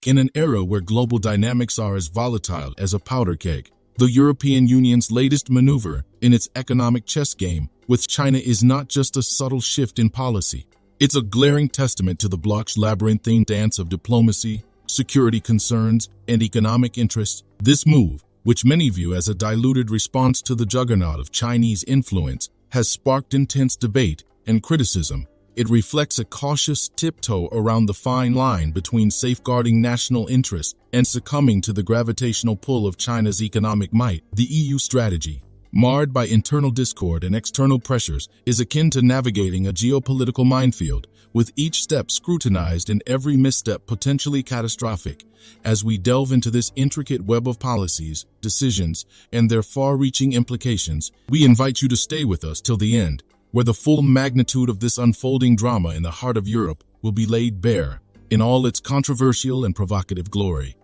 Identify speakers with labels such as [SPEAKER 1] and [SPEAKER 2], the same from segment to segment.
[SPEAKER 1] In an era where global dynamics are as volatile as a powder keg, the European Union's latest maneuver in its economic chess game with China is not just a subtle shift in policy. It's a glaring testament to the bloc's labyrinthine dance of diplomacy, security concerns, and economic interests. This move, which many view as a diluted response to the juggernaut of Chinese influence, has sparked intense debate and criticism. It reflects a cautious tiptoe around the fine line between safeguarding national interests and succumbing to the gravitational pull of China's economic might. The EU strategy, marred by internal discord and external pressures, is akin to navigating a geopolitical minefield, with each step scrutinized and every misstep potentially catastrophic. As we delve into this intricate web of policies, decisions, and their far-reaching implications, we invite you to stay with us till the end, where the full magnitude of this unfolding drama in the heart of Europe will be laid bare in all its controversial and provocative glory.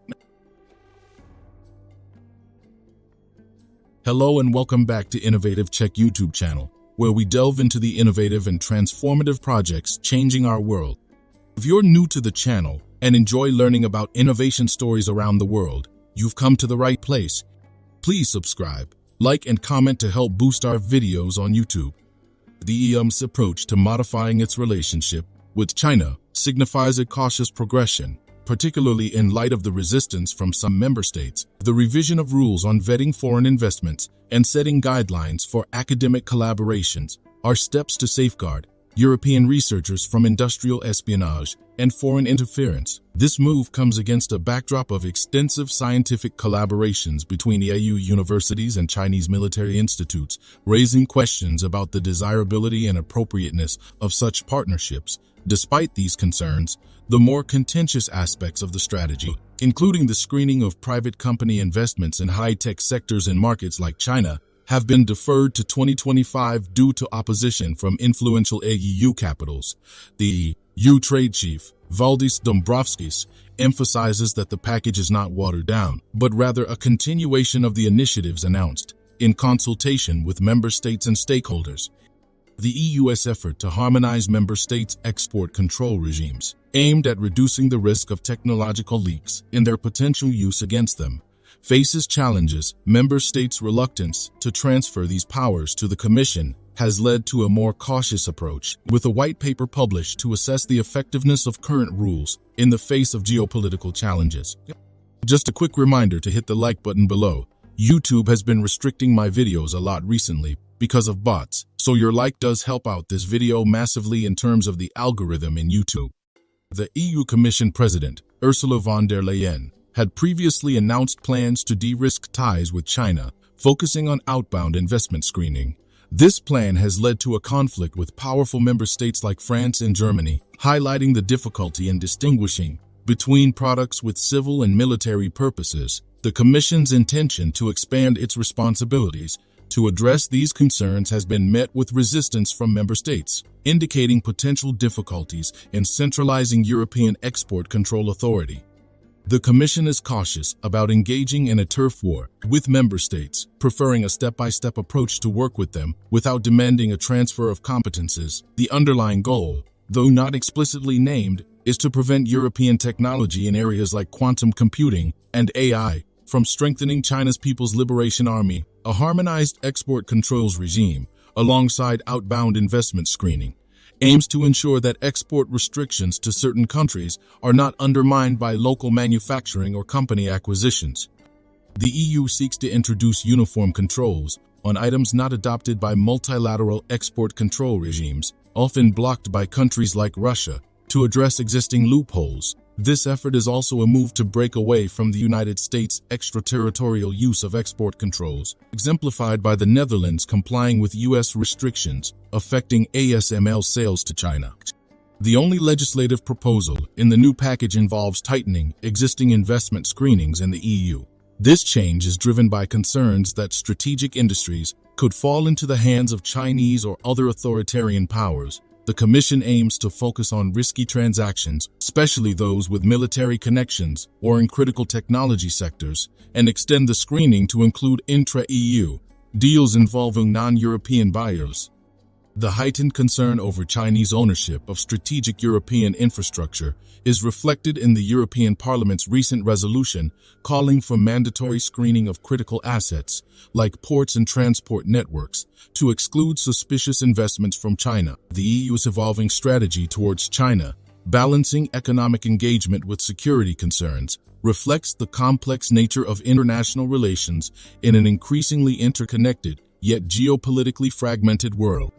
[SPEAKER 1] Hello and welcome back to Innovative Check YouTube channel, where we delve into the innovative and transformative projects changing our world. If you're new to the channel and enjoy learning about innovation stories around the world, you've come to the right place. Please subscribe, like, and comment to help boost our videos on YouTube. The EU's approach to modifying its relationship with China signifies a cautious progression, particularly in light of the resistance from some member states. The revision of rules on vetting foreign investments and setting guidelines for academic collaborations are steps to safeguard European researchers from industrial espionage and foreign interference. This move comes against a backdrop of extensive scientific collaborations between EU universities and Chinese military institutes, raising questions about the desirability and appropriateness of such partnerships. Despite these concerns, the more contentious aspects of the strategy, including the screening of private company investments in high-tech sectors in markets like China, have been deferred to 2025 due to opposition from influential EU capitals. The EU trade chief, Valdis Dombrovskis, emphasizes that the package is not watered down, but rather a continuation of the initiatives announced in consultation with member states and stakeholders. The EU's effort to harmonize member states' export control regimes, aimed at reducing the risk of technological leaks and their potential use against them, faces challenges. Member states' reluctance to transfer these powers to the Commission has led to a more cautious approach, with a white paper published to assess the effectiveness of current rules in the face of geopolitical challenges. Just a quick reminder to hit the like button below. YouTube has been restricting my videos a lot recently because of bots, so your like does help out this video massively in terms of the algorithm in YouTube. The EU Commission President, Ursula von der Leyen, had previously announced plans to de-risk ties with China, focusing on outbound investment screening. This plan has led to a conflict with powerful member states like France and Germany, highlighting the difficulty in distinguishing between products with civil and military purposes. The Commission's intention to expand its responsibilities to address these concerns has been met with resistance from member states, indicating potential difficulties in centralizing European export control authority. The Commission is cautious about engaging in a turf war with member states, preferring a step-by-step approach to work with them without demanding a transfer of competences. The underlying goal, though not explicitly named, is to prevent European technology in areas like quantum computing and AI from strengthening China's People's Liberation Army. A harmonized export controls regime, alongside outbound investment screening, aims to ensure that export restrictions to certain countries are not undermined by local manufacturing or company acquisitions. The EU seeks to introduce uniform controls on items not adopted by multilateral export control regimes, often blocked by countries like Russia, to address existing loopholes. This effort is also a move to break away from the United States' extraterritorial use of export controls, exemplified by the Netherlands complying with U.S. restrictions affecting ASML sales to China. The only legislative proposal in the new package involves tightening existing investment screenings in the EU. This change is driven by concerns that strategic industries could fall into the hands of Chinese or other authoritarian powers. The Commission aims to focus on risky transactions, especially those with military connections or in critical technology sectors, and extend the screening to include intra-EU deals involving non-European buyers. The heightened concern over Chinese ownership of strategic European infrastructure is reflected in the European Parliament's recent resolution calling for mandatory screening of critical assets, like ports and transport networks, to exclude suspicious investments from China. The EU's evolving strategy towards China, balancing economic engagement with security concerns, reflects the complex nature of international relations in an increasingly interconnected, yet geopolitically fragmented world.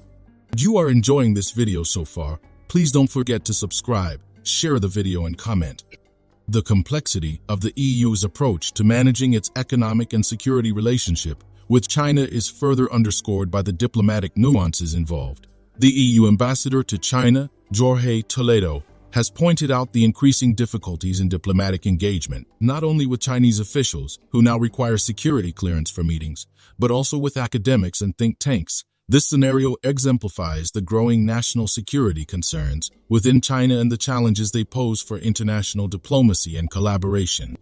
[SPEAKER 1] If you are enjoying this video so far, please don't forget to subscribe, share the video and comment. The complexity of the EU's approach to managing its economic and security relationship with China is further underscored by the diplomatic nuances involved. The EU ambassador to China, Jorge Toledo, has pointed out the increasing difficulties in diplomatic engagement, not only with Chinese officials, who now require security clearance for meetings, but also with academics and think tanks. This scenario exemplifies the growing national security concerns within China and the challenges they pose for international diplomacy and collaboration.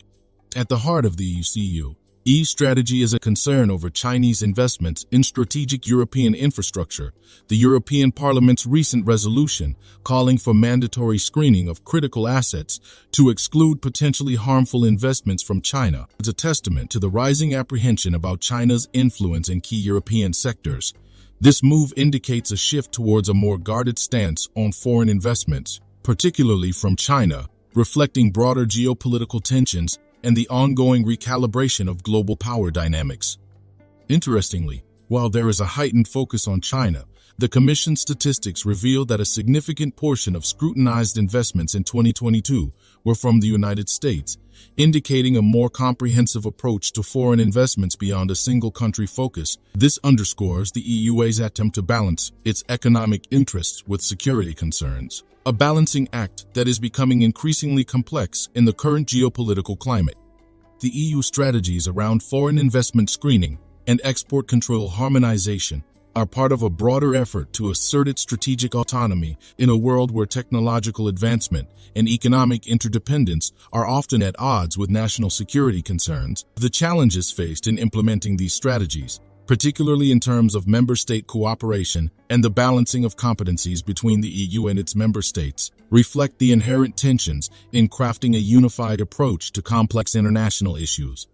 [SPEAKER 1] At the heart of the EU's strategy is a concern over Chinese investments in strategic European infrastructure. The European Parliament's recent resolution calling for mandatory screening of critical assets to exclude potentially harmful investments from China is a testament to the rising apprehension about China's influence in key European sectors. This move indicates a shift towards a more guarded stance on foreign investments, particularly from China, reflecting broader geopolitical tensions and the ongoing recalibration of global power dynamics. Interestingly, while there is a heightened focus on China, the Commission's statistics reveal that a significant portion of scrutinized investments in 2022 were from the United States, indicating a more comprehensive approach to foreign investments beyond a single country focus. This underscores the EU's attempt to balance its economic interests with security concerns, a balancing act that is becoming increasingly complex in the current geopolitical climate. The EU strategies around foreign investment screening and export control harmonization are part of a broader effort to assert its strategic autonomy in a world where technological advancement and economic interdependence are often at odds with national security concerns. The challenges faced in implementing these strategies, particularly in terms of member state cooperation and the balancing of competencies between the EU and its member states, reflect the inherent tensions in crafting a unified approach to complex international issues.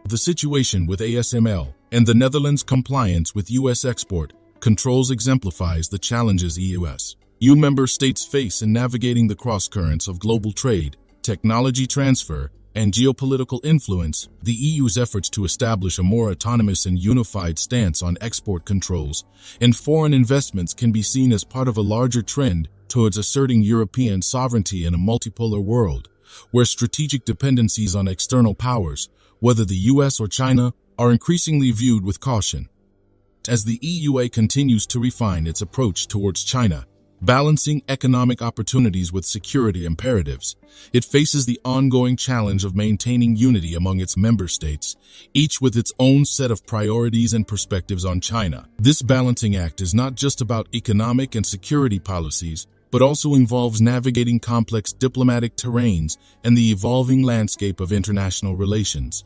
[SPEAKER 1] The situation with ASML and the Netherlands' compliance with U.S. export controls exemplifies the challenges EU member states face in navigating the cross-currents of global trade, technology transfer, and geopolitical influence. The EU's efforts to establish a more autonomous and unified stance on export controls and foreign investments can be seen as part of a larger trend towards asserting European sovereignty in a multipolar world, where strategic dependencies on external powers, whether the US or China, are increasingly viewed with caution. As the EUA continues to refine its approach towards China, balancing economic opportunities with security imperatives, it faces the ongoing challenge of maintaining unity among its member states, each with its own set of priorities and perspectives on China. This balancing act is not just about economic and security policies, but also involves navigating complex diplomatic terrains and the evolving landscape of international relations.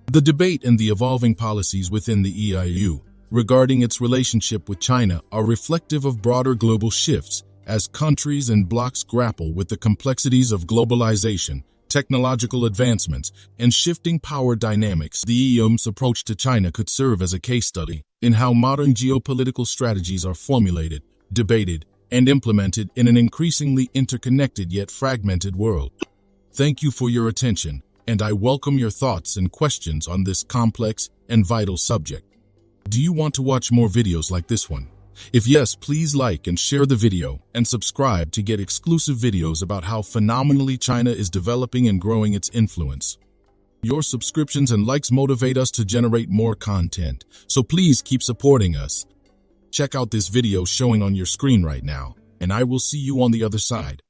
[SPEAKER 1] The debate and the evolving policies within the EU regarding its relationship with China are reflective of broader global shifts as countries and blocs grapple with the complexities of globalization, technological advancements, and shifting power dynamics. The EU's approach to China could serve as a case study in how modern geopolitical strategies are formulated, debated, and implemented in an increasingly interconnected yet fragmented world. Thank you for your attention, and I welcome your thoughts and questions on this complex and vital subject. Do you want to watch more videos like this one? If yes, please like and share the video and subscribe to get exclusive videos about how phenomenally China is developing and growing its influence. Your subscriptions and likes motivate us to generate more content, so please keep supporting us. Check out this video showing on your screen right now, and I will see you on the other side.